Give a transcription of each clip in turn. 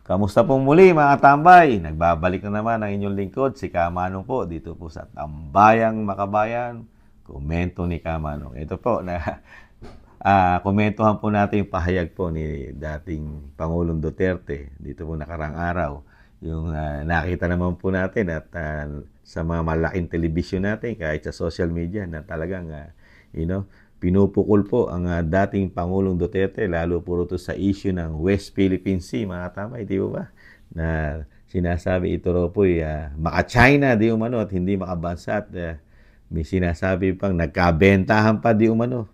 Kamusta pong muli mga tambay? Nagbabalik na naman ang inyong lingkod, si Kamanong po, dito po sa Tambayang Makabayan, komento ni Kamanong. Ito po, komentuhan po natin yung pahayag po ni dating Pangulong Duterte, dito po nakarang araw. Yung nakita naman po natin at sa mga malaking telebisyon natin, kahit sa social media, na talagang, pinupukol po ang dating Pangulong Duterte, lalo po ito sa issue ng West Philippine Sea, mga tamay, di ba? Na sinasabi ito raw po, maka-China di umano at hindi makabansa at may sinasabi pang nagkabentahan pa di umano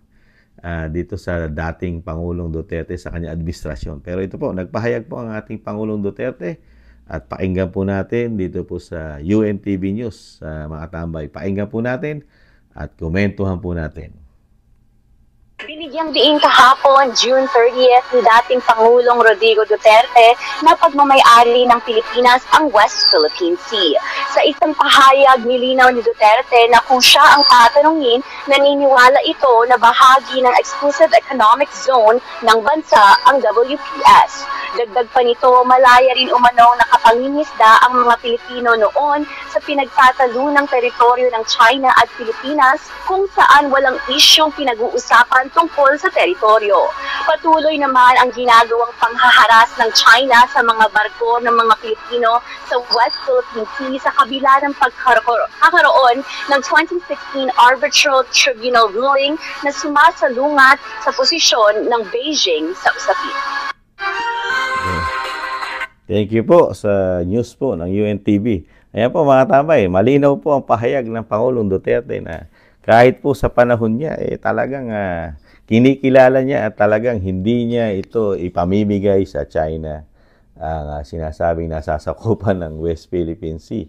dito sa dating Pangulong Duterte sa kanyang administrasyon. Pero ito po, nagpahayag po ang ating Pangulong Duterte at pakinggan po natin dito po sa UNTV News, mga tambay. Pakinggan po natin at komentuhan po natin. Binigyang diin kahapon, June 30th, ni dating Pangulong Rodrigo Duterte na pagmamay-ari ng Pilipinas ang West Philippine Sea. Sa isang pahayag, nilinaw ni Duterte na kung siya ang tatanungin, naniniwala ito na bahagi ng Exclusive Economic Zone ng bansa ang WPS. Dagdag pa nito, malaya rin umanong nakapangingisda ang mga Pilipino noon sa pinagtatalunang teritoryo ng China at Pilipinas kung saan walang isyong pinag-uusapan tungkol sa teritoryo. Patuloy naman ang ginagawang panghaharas ng China sa mga barko ng mga Pilipino sa West Philippine Sea sa kabila ng pagkakaroon ng 2016 Arbitral Tribunal ruling na sumasalungat sa posisyon ng Beijing sa usapin. Thank you po sa news po ng UNTV. Ayan po mga tambay, malinaw po ang pahayag ng Pangulong Duterte na kahit po sa panahon niya, talagang kinikilala niya at talagang hindi niya ito ipamimigay sa China ang sinasabing nasasakupan ng West Philippine Sea.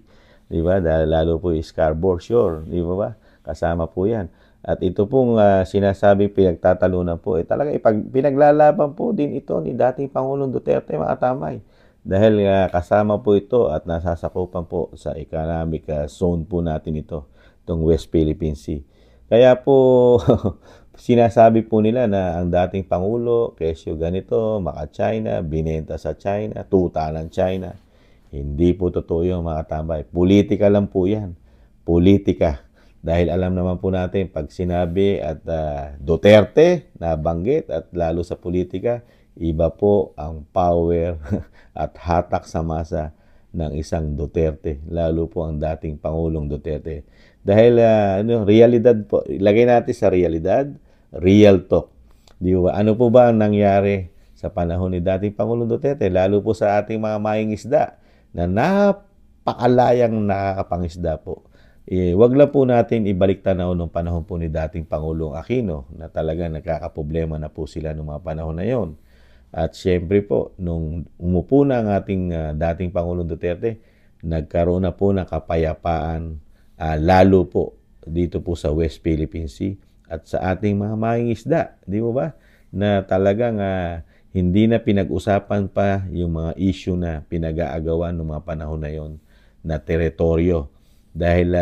Di ba? Dahil lalo po yung Scarborough Shore. Di ba? Kasama po yan. At ito pong sinasabing pinagtatalunan po, talagang pinaglalaban po din ito ni dating Pangulong Duterte, mga tambay. Dahil kasama po ito at nasasakupan po sa economic zone po natin ito, itong West Philippine Sea. Kaya po, sinasabi po nila na ang dating Pangulo, kesyo ganito, maka-China, binenta sa China, tuta ng China. Hindi po totoo yung mga tambay. Politika lang po yan. Politika. Dahil alam naman po natin, pag sinabi at Duterte, nabanggit at lalo sa politika, iba po ang power at hatak sa masa ng isang Duterte, lalo po ang dating Pangulong Duterte. Dahil realidad po, ilagay natin sa realidad, real talk. Di ba? Ano po ba ang nangyari sa panahon ni dating Pangulong Duterte, lalo po sa ating mga mangingisda na napakalayang nakakapangisda po. Wag lang po natin ibalik tanaw nung panahon po ni dating Pangulong Aquino na talagang nagkakaproblema na po sila nung mga panahon na yon. At syempre po, nung umupo na ang ating dating Pangulong Duterte, nagkaroon na po ng kapayapaan, lalo po dito po sa West Philippine Sea at sa ating mga mangingisda, di ba ba? Na talagang hindi na pinag-usapan pa yung mga issue na pinag-aagawan ng mga panahon na yon na teritoryo. Dahil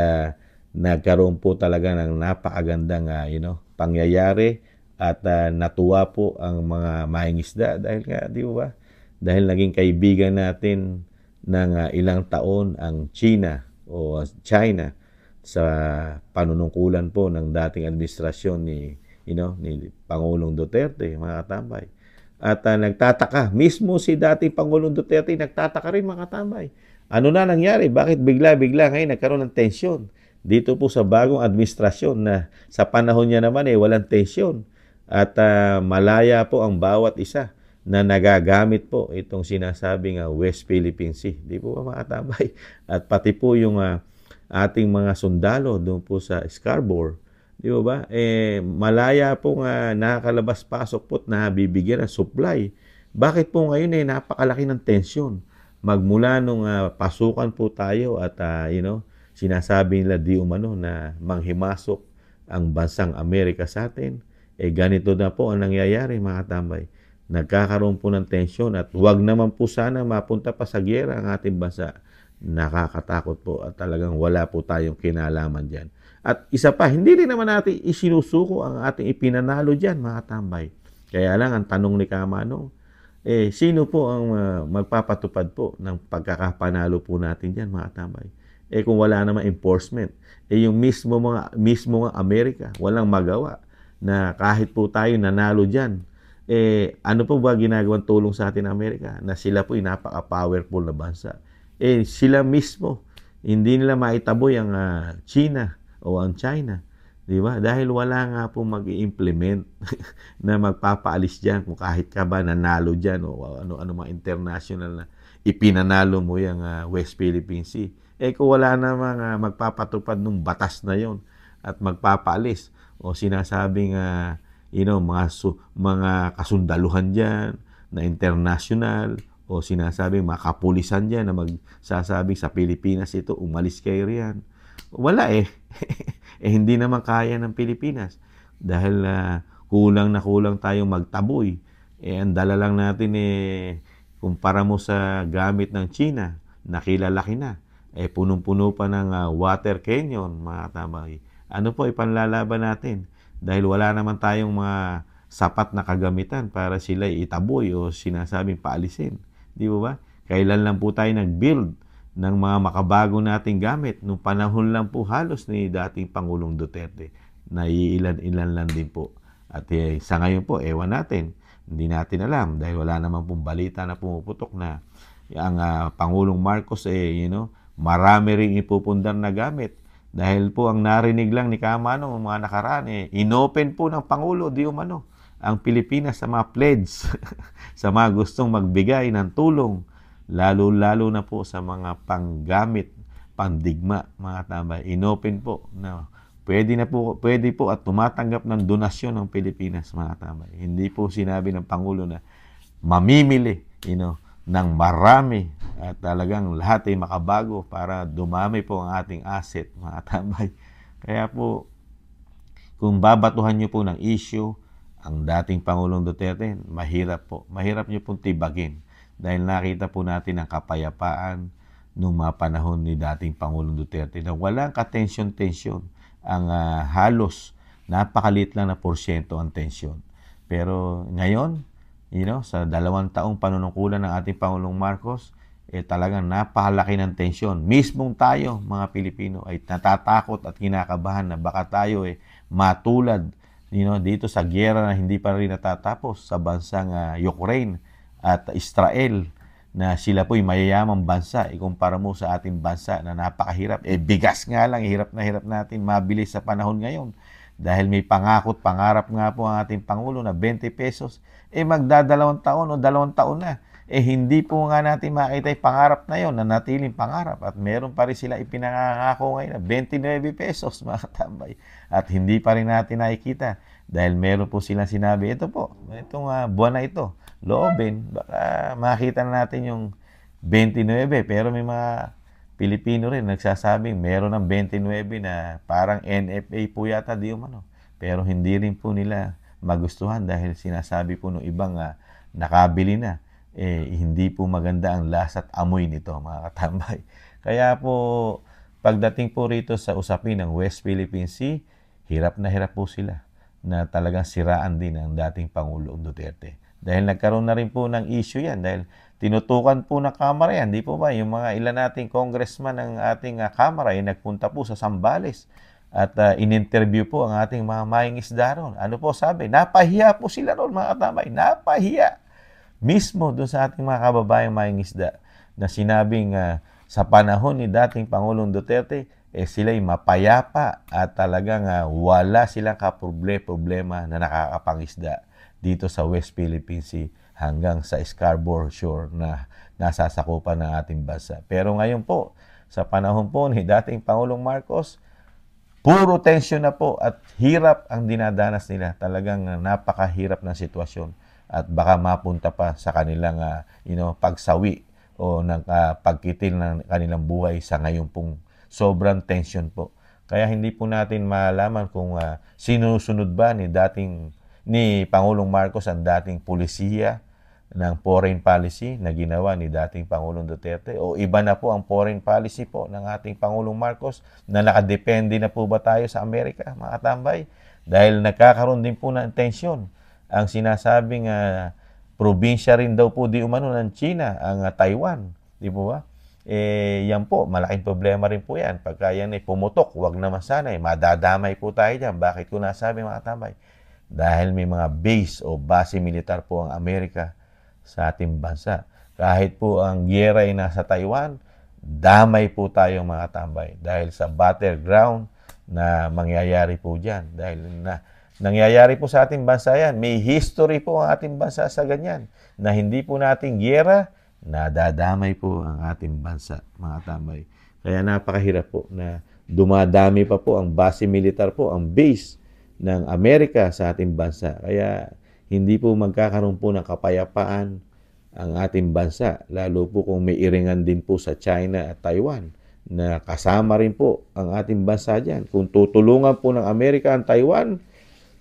nagkaroon po talaga ng napakagandang pangyayari. At natuwa po ang mga mangingisda dahil nga, di ba? Dahil naging kaibigan natin ng ilang taon ang China sa panunungkulan po ng dating administrasyon ni Pangulong Duterte, mga katambay. At nagtataka, mismo si dating Pangulong Duterte, nagtataka rin, mga katambay. Ano na nangyari? Bakit bigla-bigla ngayon nagkaroon ng tensyon? Dito po sa bagong administrasyon na sa panahon niya naman walang tensyon. At malaya po ang bawat isa na nagagamit po itong sinasabing West Philippine Sea. Di po ba, mga tambay? At pati po yung ating mga sundalo doon po sa Scarborough. Di ba? Malaya po nakakalabas-pasok po at nabibigyan ng supply. Bakit po ngayon napakalaki ng tensyon? Magmula nung pasukan po tayo at sinasabi nila di umano na manghimasok ang bansang Amerika sa atin. Ganito na po ang nangyayari, mga tambay. Nagkakaroon po ng tensyon at huwag naman po sana mapunta pa sa giyera ang ating bansa. Nakakatakot po at talagang wala po tayong kinalaman dyan. At isa pa, hindi rin naman natin isinusuko ang ating ipinanalo dyan, mga tambay. Kaya lang, ang tanong ni Kamanong, sino po ang magpapatupad po ng pagkakapanalo po natin diyan, mga tambay? Kung wala namang enforcement, yung mismo mga Amerika, walang magawa na kahit po tayo nanalo diyan. Ano po ba ginagawang tulong sa atin ng Amerika? Na sila po ay napaka-powerful na bansa. Sila mismo, hindi nila maitaboy ang China o ang China. Di ba? Dahil wala nga po mag-i-implement na magpapaalis dyan kung kahit ka ba nanalo dyan o ano mga international na ipinanalo mo yung West Philippine Sea. Kung wala namang magpapatupad ng batas na yon at magpapaalis o sinasabing mga kasundaluhan dyan na international o sinasabing mga kapulisan dyan na magsasabing sa Pilipinas ito, umalis kayo riyan. Wala hindi naman kaya ng Pilipinas dahil kulang na kulang tayong magtaboy. Ang dala lang natin kumpara mo sa gamit ng China, nakilalaki na. Punong-puno pa ng water canyon, mga tambay. Ano po ipanlalaban natin? Dahil wala naman tayong mga sapat na kagamitan para sila itaboy o sinasabing paalisin. Di ba? Kailan lang po tayo nag-build ng mga makabago nating gamit nung panahon lang po halos ni dating Pangulong Duterte. Naiilan-ilan lang din po. At sa ngayon po, ewan natin. Hindi natin alam dahil wala naman pong balita na pumuputok na ang Pangulong Marcos marami ring ipupundar na gamit. Dahil po ang narinig lang ni Kamano mga nakaraan, inopen po ng Pangulo di umano ang Pilipinas sa mga pledge sa mga gustong magbigay ng tulong. Lalo-lalo na po sa mga panggamit, pandigma, mga tambay. Inopen po na pwede po at tumatanggap ng donasyon ng Pilipinas, mga tambay. Hindi po sinabi ng Pangulo na mamimili ng marami at talagang lahat ay makabago para dumami po ang ating asset, mga tambay. Kaya po, kung babatuhan nyo po ng issue ang dating Pangulong Duterte, mahirap po. Mahirap nyo pong tibagin. Dahil nakita po natin ang kapayapaan nung mga panahon ni dating Pangulong Duterte na walang katensyon-tensyon. Ang halos napakalit lang na porsyento ang tensyon. Pero ngayon, sa 2 taong panunungkulan ng ating Pangulong Marcos, talagang napakalaki ng tensyon. Mismong tayo, mga Pilipino, ay natatakot at kinakabahan na baka tayo matulad dito sa giyera na hindi pa rin natatapos sa bansang Ukraine at Israel na sila po'y mayayamang bansa ikumpara mo sa ating bansa na napakahirap. Bigas nga lang, hirap na hirap natin mabili sa panahon ngayon. Dahil may pangakot, pangarap nga po ang ating Pangulo na 20 pesos, magdadalawang taon o 2 taon na. Hindi po nga natin makita yung pangarap na yon na natiling pangarap. At meron pa rin sila ipinangako ngayon na 29 pesos, mga tambay. At hindi pa rin natin nakikita. Dahil meron po silang sinabi, ito po, itong buwan na ito, loobin, baka makita na natin yung 29, pero may mga Pilipino rin nagsasabing meron ng 29 na parang NFA po yata di umano. Pero hindi rin po nila magustuhan dahil sinasabi po ng ibang nakabili na. Hindi po maganda ang lasa at amoy nito, mga katambay. Kaya po, pagdating po rito sa usapin ng West Philippine Sea, hirap na hirap po sila na talagang siraan din ang dating Pangulong Duterte. Dahil nagkaroon na rin po ng issue yan, dahil tinutukan po ng Kamara yan, di po ba? Yung mga ilan nating congressman ng ating Kamara ay nagpunta po sa Zambales at in-interview po ang ating mga maing isda ron. Ano po sabi? Napahiya po sila ron, mga katamay. Napahiya. Mismo doon sa ating mga kababayang maing isda na sinabing sa panahon ni dating Pangulong Duterte, sila'y mapayapa at talagang wala silang kaproblema na nakakapangisda dito sa West Philippine Sea hanggang sa Scarborough Shore na nasasakupan ng ating bansa. Pero ngayon po, sa panahon po ni dating Pangulong Marcos, puro tensyon na po at hirap ang dinadanas nila. Talagang napakahirap ng sitwasyon at baka mapunta pa sa kanilang pagsawi o ng pagkitil ng kanilang buhay sa ngayon pong sobrang tension po. Kaya hindi po natin malaman kung sinusunod ba ni Pangulong Marcos ang dating pulisiya ng foreign policy na ginawa ni dating Pangulong Duterte o iba na po ang foreign policy po ng ating Pangulong Marcos na nakadepende na po ba tayo sa Amerika, mga tambay? Dahil nagkakaroon din po ng tensyon ang sinasabing probinsya rin daw po di umano ng China ang Taiwan. Di po ba? Yan po, malaking problema rin po yan. Pagka yan ay pumutok, wag naman sana madadamay po tayo dyan. Bakit ko nasabi mga tambay? Dahil may mga base o base militar po ang Amerika sa ating bansa. Kahit po ang giyera ay nasa Taiwan, damay po tayo mga tambay. Dahil sa battleground na mangyayari po dyan. Dahil nangyayari po sa ating bansa yan. May history po ang ating bansa sa ganyan. Na hindi po nating giyera, nadadamay po ang ating bansa, mga tambay. Kaya napakahirap po na dumadami pa po ang base militar po, ang base ng Amerika sa ating bansa. Kaya hindi po magkakaroon po ng kapayapaan ang ating bansa, lalo po kung may iringan din po sa China at Taiwan na kasama rin po ang ating bansa dyan. Kung tutulungan po ng Amerika ang Taiwan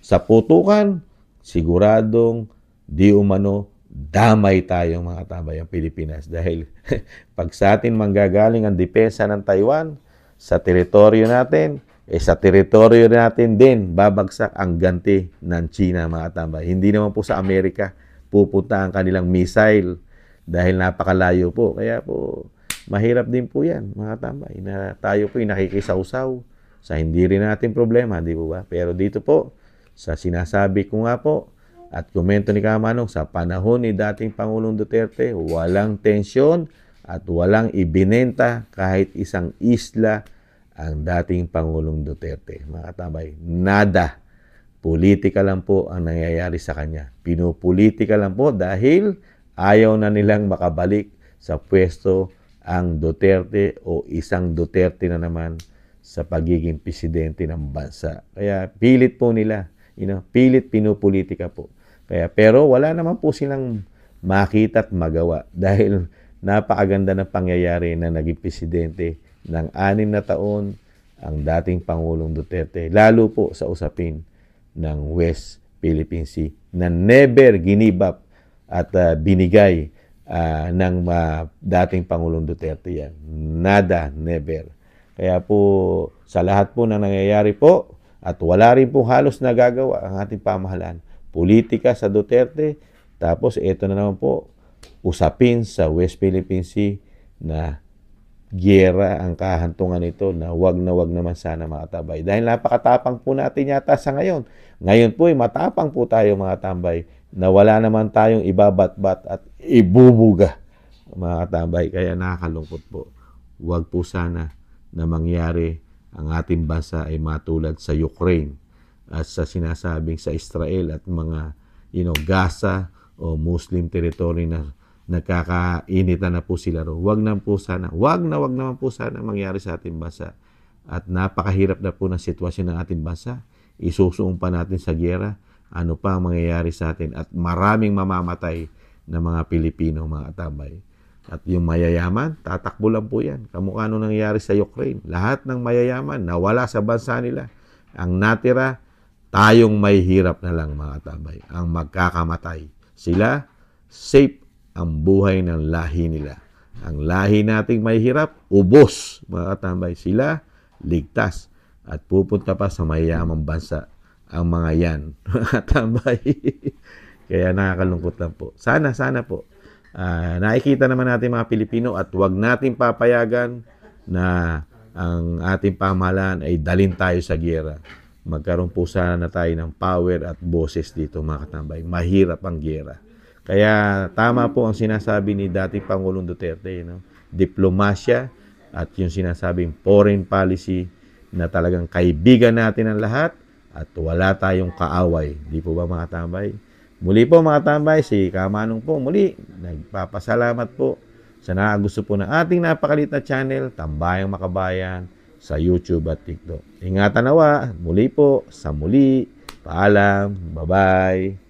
sa putukan, siguradong di umano damay tayo mga tambay ang Pilipinas. Dahil pag sa atin manggagaling ang depensa ng Taiwan sa teritoryo natin, sa teritoryo natin din babagsak ang ganti ng China mga tambay. Hindi naman po sa Amerika pupunta ang kanilang missile dahil napakalayo po. Kaya po mahirap din po yan mga tambay na tayo po nakikisawsaw sa hindi rin natin problema, di po ba? Pero dito po sa sinasabi ko nga po at komento ni Kamanong, sa panahon ni dating Pangulong Duterte, walang tensyon at walang ibinenta kahit isang isla ang dating Pangulong Duterte. Mga katabay, nada. Politika lang po ang nangyayari sa kanya. Pinupolitika lang po dahil ayaw na nilang makabalik sa pwesto ang Duterte o isang Duterte na naman sa pagiging presidente ng bansa. Kaya pilit po nila, pilit pinupolitika po. Pero wala naman po silang makita at magawa dahil napakaganda ng pangyayari na naging presidente ng 6 na taon ang dating Pangulong Duterte, lalo po sa usapin ng West Philippine Sea na never ginibap at binigay ng dating Pangulong Duterte yan. Nada, never. Kaya po sa lahat po na nangyayari po at wala rin po halos nagagawa ang ating pamahalaan. Politika sa Duterte, tapos ito na naman po, usapin sa West Philippine Sea na giyera ang kahantungan nito na wag naman sana mga tambay. Dahil napakatapang po natin yata sa ngayon. Ngayon po matapang po tayo mga tambay na wala naman tayong ibabat-bat at ibubuga mga tambay. Kaya nakakalungkot po. Wag po sana na mangyari ang ating bansa ay matulad sa Ukraine at sa sinasabing sa Israel at mga Gaza o Muslim territory na nagkakainitan na po sila ro. Wag naman po sana mangyari sa ating bansa. At napakahirap na po ng sitwasyon ng ating bansa. Isusuong pa natin sa giyera. Ano pa ang mangyayari sa atin? At maraming mamamatay na mga Pilipino, mga tambay. At yung mayayaman, tatakbo lang po yan. Kamukha nung nangyayari sa Ukraine. Lahat ng mayayaman nawala sa bansa nila. Ang natira, tayong may hirap na lang mga tambay. Ang magkakamatay. Sila, safe ang buhay ng lahi nila. Ang lahi nating may hirap, ubos mga tambay. Sila, ligtas. At pupunta pa sa mayayamang bansa ang mga yan. Mga tambay. Kaya nakakalungkot lang po. Sana po. Nakikita naman natin mga Pilipino at huwag natin papayagan na ang ating pamahalaan ay dalhin tayo sa giyera. Magkaroon po sana tayo ng power at boses dito mga katambay. Mahirap ang giyera. Kaya tama po ang sinasabi ni dating Pangulong Duterte, diplomasya at yung sinasabing foreign policy na talagang kaibigan natin ang lahat at wala tayong kaaway. Di po ba mga tambay? Muli po mga tambay, si Kamanong po muli nagpapasalamat po sa gusto po ng ating napakalit na channel, Tambayang Makabayan, sa YouTube at TikTok. Ingatan nawa, muli po, sa muli, paalam, bye-bye.